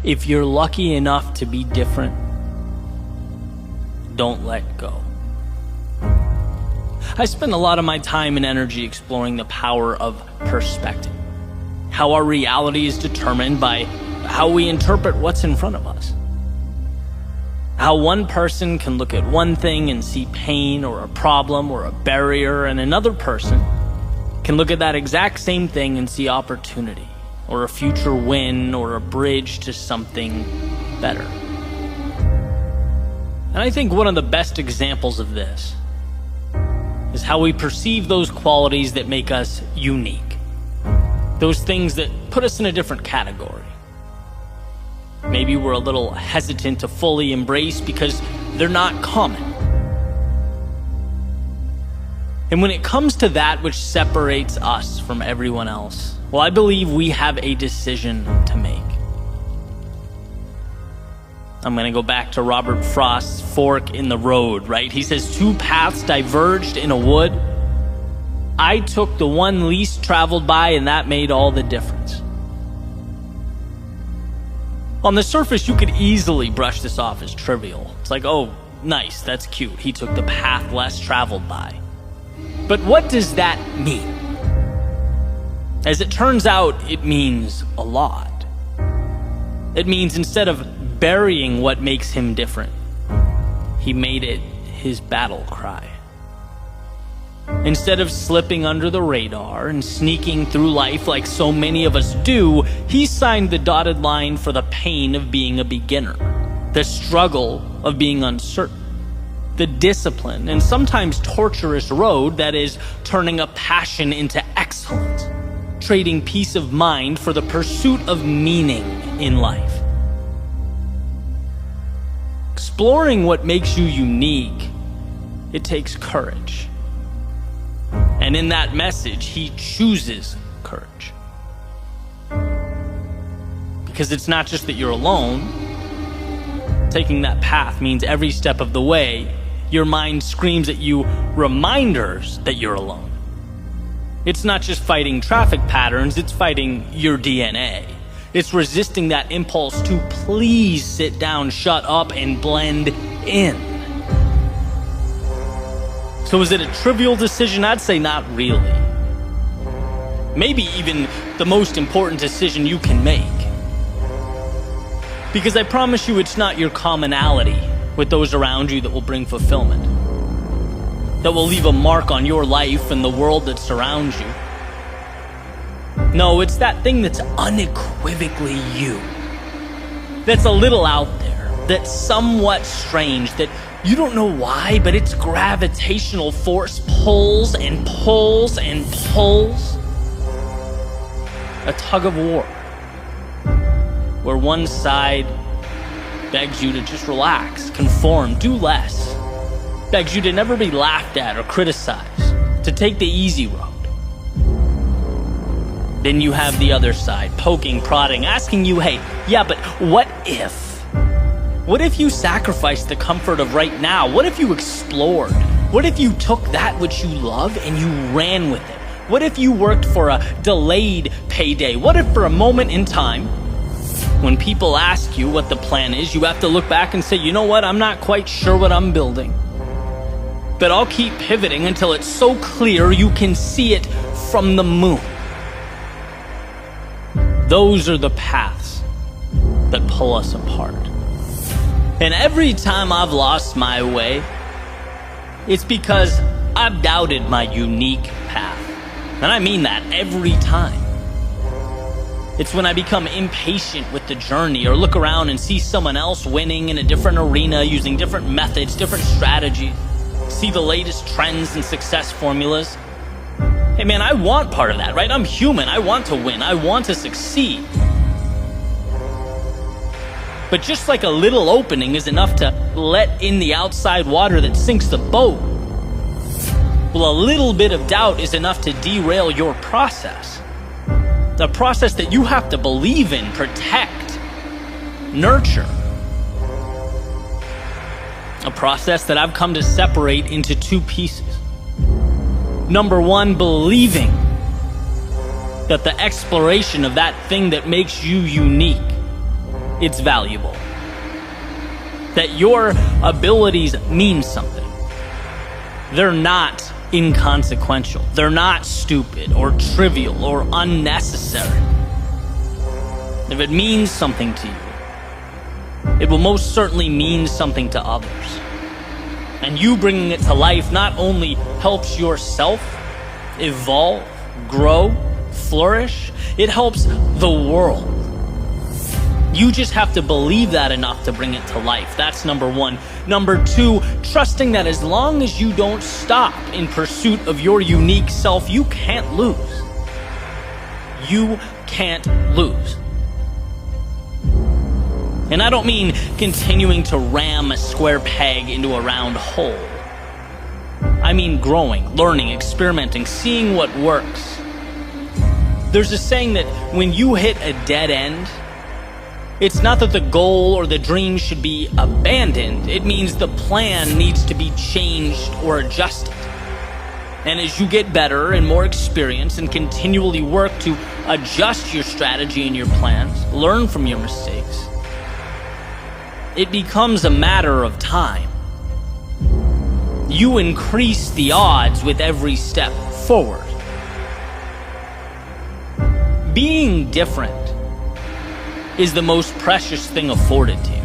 If you're lucky enough to be different, don't let go. I spend a lot of my time and energy exploring the power of perspective. How our reality is determined by how we interpret what's in front of us. How one person can look at one thing and see pain or a problem or a barrier, and another person can look at that exact same thing and see opportunity or a future win or a bridge to something better. And I think one of the best examples of this is how we perceive those qualities that make us unique. Those things that put us in a different category. Maybe we're a little hesitant to fully embrace because they're not common. And when it comes to that which separates us from everyone else, well, I believe we have a decision to make. I'm going to go back to Robert Frost's fork in the road, right? He says, 2 paths diverged in a wood. I took the one least traveled by, and that made all the difference. On the surface, you could easily brush this off as trivial. It's like, oh, nice, that's cute. He took the path less traveled by. But what does that mean? As it turns out, it means a lot. It means instead of burying what makes him different, he made it his battle cry. Instead of slipping under the radar and sneaking through life like so many of us do, he signed the dotted line for the pain of being a beginner, the struggle of being uncertain, the discipline and sometimes torturous road that is turning a passion into excellence, trading peace of mind for the pursuit of meaning in life. Exploring what makes you unique, it takes courage. And in that message, he chooses courage. Because it's not just that you're alone. Taking that path means every step of the way, your mind screams at you reminders that you're alone. It's not just fighting traffic patterns, it's fighting your DNA. It's resisting that impulse to please sit down, shut up, and blend in. So is it a trivial decision? I'd say not really. Maybe even the most important decision you can make. Because I promise you it's not your commonality with those around you that will bring fulfillment, that will leave a mark on your life and the world that surrounds you. No, it's that thing that's unequivocally you, that's a little out there, that's somewhat strange, that you don't know why, but its gravitational force pulls and pulls and pulls. A tug of war, where one side begs you to just relax, conform, do less, begs you to never be laughed at or criticized, to take the easy road. Then you have the other side, poking, prodding, asking you, hey, yeah, but what if? What if you sacrificed the comfort of right now? What if you explored? What if you took that which you love and you ran with it? What if you worked for a delayed payday? What if for a moment in time, when people ask you what the plan is, you have to look back and say, you know what, I'm not quite sure what I'm building, but I'll keep pivoting until it's so clear you can see it from the moon. Those are the paths that pull us apart. And every time I've lost my way, it's because I've doubted my unique path. And I mean that every time. It's when I become impatient with the journey or look around and see someone else winning in a different arena using different methods, different strategies, see the latest trends and success formulas. Hey man, I want part of that, right? I'm human. I want to win. I want to succeed. But just like a little opening is enough to let in the outside water that sinks the boat, well, a little bit of doubt is enough to derail your process. The process that you have to believe in, protect, nurture. A process that I've come to separate into 2 pieces. Number 1, believing that the exploration of that thing that makes you unique it's valuable. That your abilities mean something. They're not inconsequential. They're not stupid or trivial or unnecessary. If it means something to you, it will most certainly mean something to others. And you bringing it to life not only helps yourself evolve, grow, flourish, it helps the world. You just have to believe that enough to bring it to life. That's number one. Number two, trusting that as long as you don't stop in pursuit of your unique self, you can't lose. You can't lose. And I don't mean continuing to ram a square peg into a round hole. I mean growing, learning, experimenting, seeing what works. There's a saying that when you hit a dead end, it's not that the goal or the dream should be abandoned. It means the plan needs to be changed or adjusted. And as you get better and more experience and continually work to adjust your strategy and your plans, learn from your mistakes, it becomes a matter of time. You increase the odds with every step forward. Being different is the most precious thing afforded to you.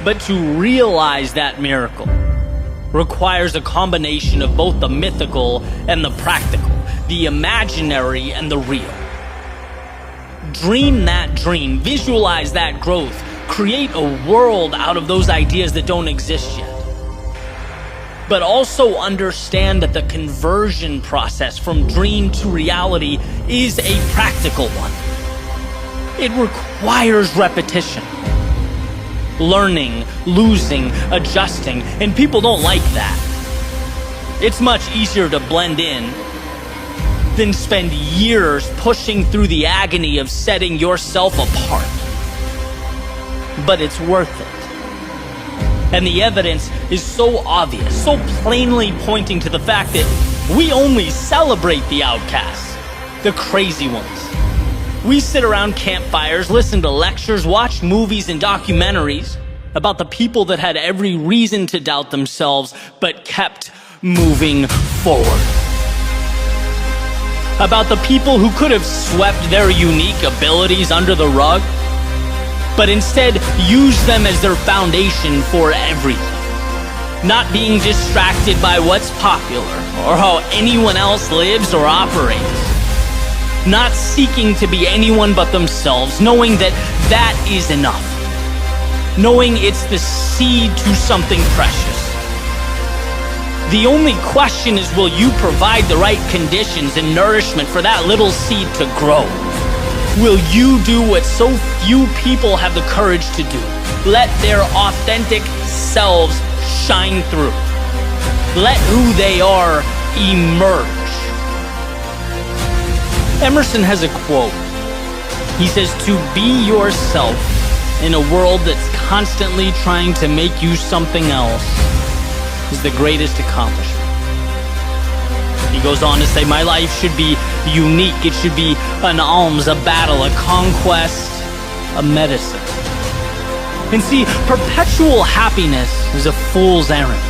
But to realize that miracle requires a combination of both the mythical and the practical, the imaginary and the real. Dream that dream, visualize that growth, create a world out of those ideas that don't exist yet. But also understand that the conversion process from dream to reality is a practical one. It requires repetition. Learning, losing, adjusting, and people don't like that. It's much easier to blend in than spend years pushing through the agony of setting yourself apart. But it's worth it. And the evidence is so obvious, so plainly pointing to the fact that we only celebrate the outcasts, the crazy ones. We sit around campfires, listen to lectures, watch movies and documentaries about the people that had every reason to doubt themselves but kept moving forward. About the people who could have swept their unique abilities under the rug, but instead used them as their foundation for everything. Not being distracted by what's popular or how anyone else lives or operates. Not seeking to be anyone but themselves, knowing that that is enough. Knowing it's the seed to something precious. The only question is, will you provide the right conditions and nourishment for that little seed to grow? Will you do what so few people have the courage to do? Let their authentic selves shine through. Let who they are emerge. Emerson has a quote. He says, "To be yourself in a world that's constantly trying to make you something else is the greatest accomplishment." He goes on to say, "My life should be unique. It should be an alms, a battle, a conquest, a medicine." And see, perpetual happiness is a fool's errand.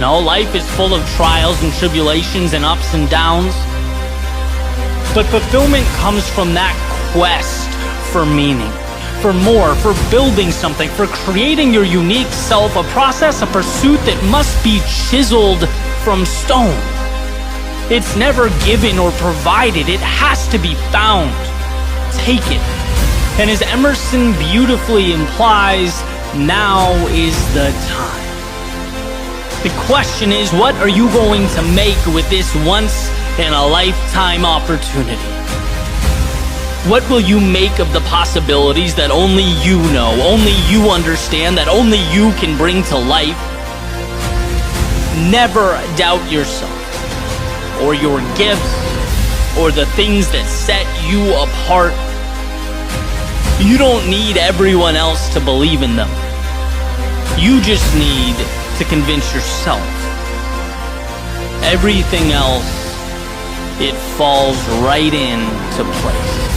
No, life is full of trials and tribulations and ups and downs. But fulfillment comes from that quest for meaning, for more, for building something, for creating your unique self, a process, a pursuit that must be chiseled from stone. It's never given or provided. It has to be found. Take it. And as Emerson beautifully implies, now is the time. The question is, what are you going to make with this once-in-a-lifetime opportunity? What will you make of the possibilities that only you know, only you understand, that only you can bring to life? Never doubt yourself, or your gifts, or the things that set you apart. You don't need everyone else to believe in them. You just need to convince yourself. Everything else, it falls right into place.